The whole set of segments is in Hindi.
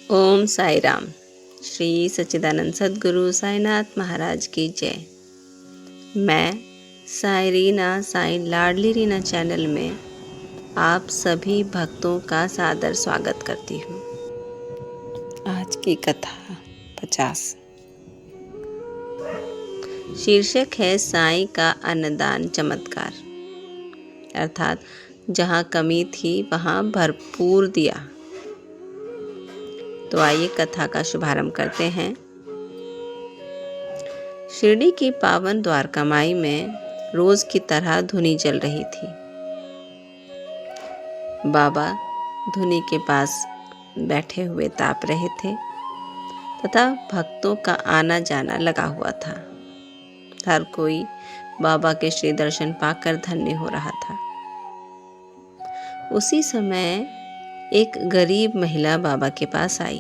ओम साई राम। श्री सच्चिदानंद सद्गुरु साईनाथ महाराज की जय। मैं साई रीना, साई लाडली रीना चैनल में आप सभी भक्तों का सादर स्वागत करती हूँ। आज की कथा 50। शीर्षक है साई का अन्नदान चमत्कार, अर्थात जहाँ कमी थी वहाँ भरपूर दिया। तो आइए कथा का शुभारंभ करते हैं। शिरडी की पावन द्वारका माई में रोज की तरह धुनी जल रही थी। बाबा धुनी के पास बैठे हुए ताप रहे थे तथा भक्तों का आना जाना लगा हुआ था। हर कोई बाबा के श्री दर्शन पाकर धन्य हो रहा था। उसी समय एक गरीब महिला बाबा के पास आई।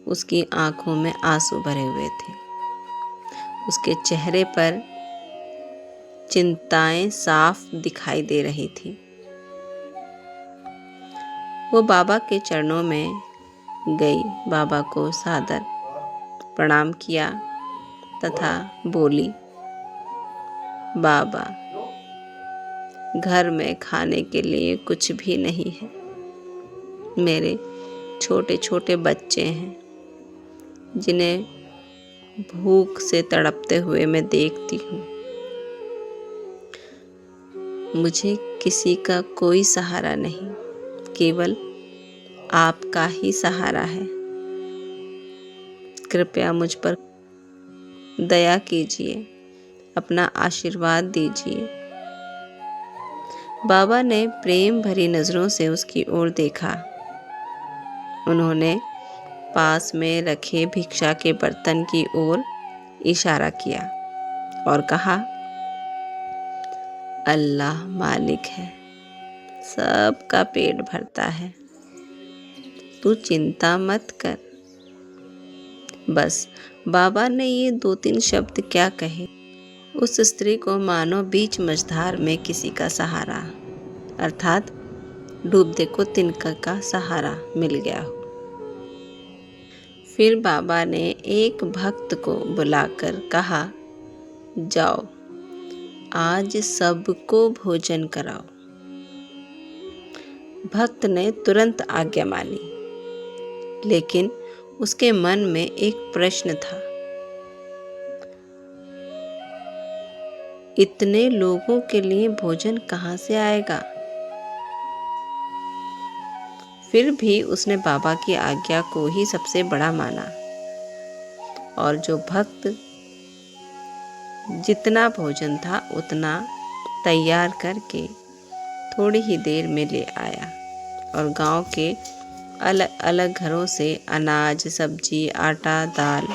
उसकी आंखों में आंसू भरे हुए थे। उसके चेहरे पर चिंताएं साफ दिखाई दे रही थी। वो बाबा के चरणों में गई, बाबा को सादर प्रणाम किया तथा बोली, बाबा, घर में खाने के लिए कुछ भी नहीं है। मेरे छोटे छोटे बच्चे हैं जिन्हें भूख से तड़पते हुए मैं देखती हूँ। मुझे किसी का कोई सहारा नहीं, केवल आपका ही सहारा है। कृपया मुझ पर दया कीजिए, अपना आशीर्वाद दीजिए। बाबा ने प्रेम भरी नजरों से उसकी ओर देखा। उन्होंने पास में रखे भिक्षा के बर्तन की ओर इशारा किया और कहा, अल्लाह मालिक है, सबका पेट भरता है, तू चिंता मत कर। बस बाबा ने ये 2-3 शब्द क्या कहे, उस स्त्री को मानो बीच मझधार में किसी का सहारा, अर्थात डूबते को तिनका का सहारा मिल गया हो। फिर बाबा ने एक भक्त को बुलाकर कहा, जाओ आज सबको भोजन कराओ। भक्त ने तुरंत आज्ञा मानी, लेकिन उसके मन में एक प्रश्न था। इतने लोगों के लिए भोजन कहाँ से आएगा? फिर भी उसने बाबा की आज्ञा को ही सबसे बड़ा माना और जो भक्त जितना भोजन था उतना तैयार करके थोड़ी ही देर में ले आया और गांव के अलग अलग घरों से अनाज, सब्जी, आटा, दाल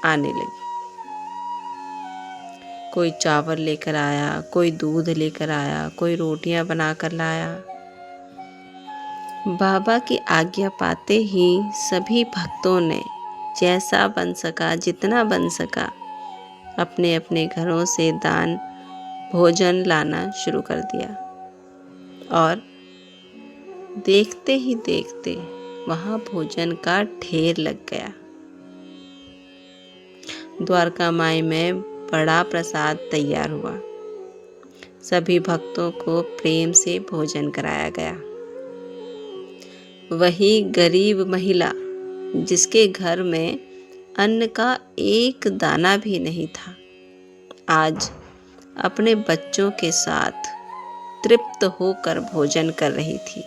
आने लगी। कोई चावल लेकर आया, कोई दूध लेकर आया, कोई रोटियां बनाकर लाया। बाबा की आज्ञा पाते ही सभी भक्तों ने जैसा बन सका, जितना बन सका, अपने अपने घरों से दान भोजन लाना शुरू कर दिया और देखते ही देखते वहां भोजन का ढेर लग गया। द्वारका माई में बड़ा प्रसाद तैयार हुआ। सभी भक्तों को प्रेम से भोजन कराया गया। वही गरीब महिला जिसके घर में अन्न का एक दाना भी नहीं था, आज अपने बच्चों के साथ तृप्त होकर भोजन कर रही थी।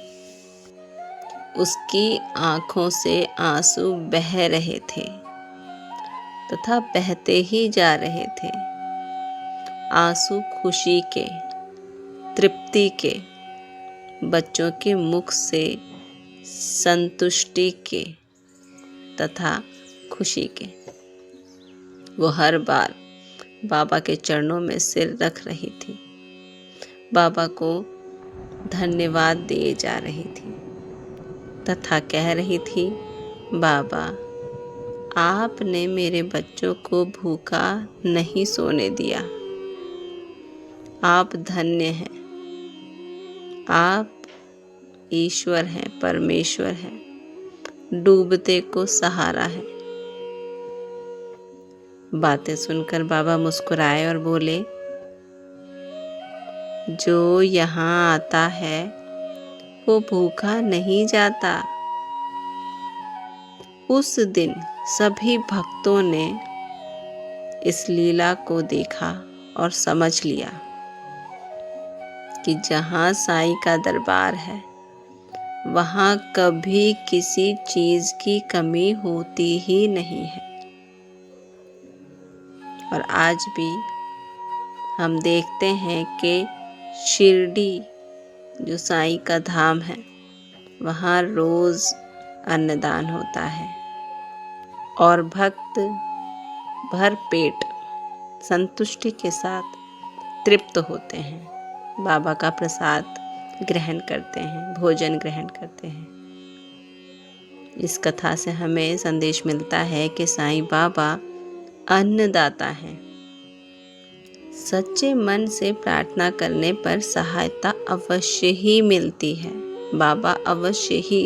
उसकी आंखों से आंसू बह रहे थे तथा बहते ही जा रहे थे। आंसू खुशी के, तृप्ति के, बच्चों के मुख से संतुष्टि के तथा खुशी के। वो हर बार बाबा के चरणों में सिर रख रही थी, बाबा को धन्यवाद दिए जा रही थी तथा कह रही थी, बाबा, आपने मेरे बच्चों को भूखा नहीं सोने दिया। आप धन्य हैं। आप ईश्वर हैं, परमेश्वर हैं, डूबते को सहारा है। बातें सुनकर बाबा मुस्कुराए और बोले, जो यहाँ आता है वो भूखा नहीं जाता। उस दिन सभी भक्तों ने इस लीला को देखा और समझ लिया कि जहाँ साईं का दरबार है वहाँ कभी किसी चीज़ की कमी होती ही नहीं है। और आज भी हम देखते हैं कि शिरडी जो साईं का धाम है वहाँ रोज़ अन्नदान होता है और भक्त भर पेट संतुष्टि के साथ तृप्त होते हैं, बाबा का प्रसाद ग्रहण करते हैं, भोजन ग्रहण करते हैं। इस कथा से हमें संदेश मिलता है कि साईं बाबा अन्नदाता हैं। सच्चे मन से प्रार्थना करने पर सहायता अवश्य ही मिलती है। बाबा अवश्य ही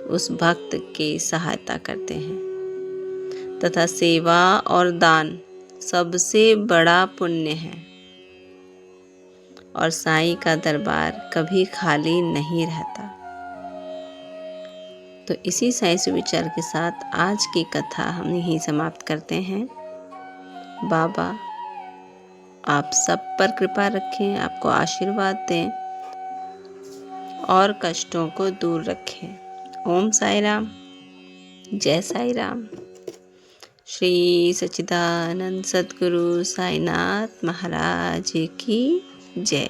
उस भक्त की सहायता करते हैं तथा सेवा और दान सबसे बड़ा पुण्य है और साईं का दरबार कभी खाली नहीं रहता। तो इसी साईं सुविचार के साथ आज की कथा हम यहीं समाप्त करते हैं। बाबा आप सब पर कृपा रखें, आपको आशीर्वाद दें और कष्टों को दूर रखें। ओम साई राम, जय साई राम। श्री सच्चिदानंद सद्गुरु साईनाथ महाराज की जय।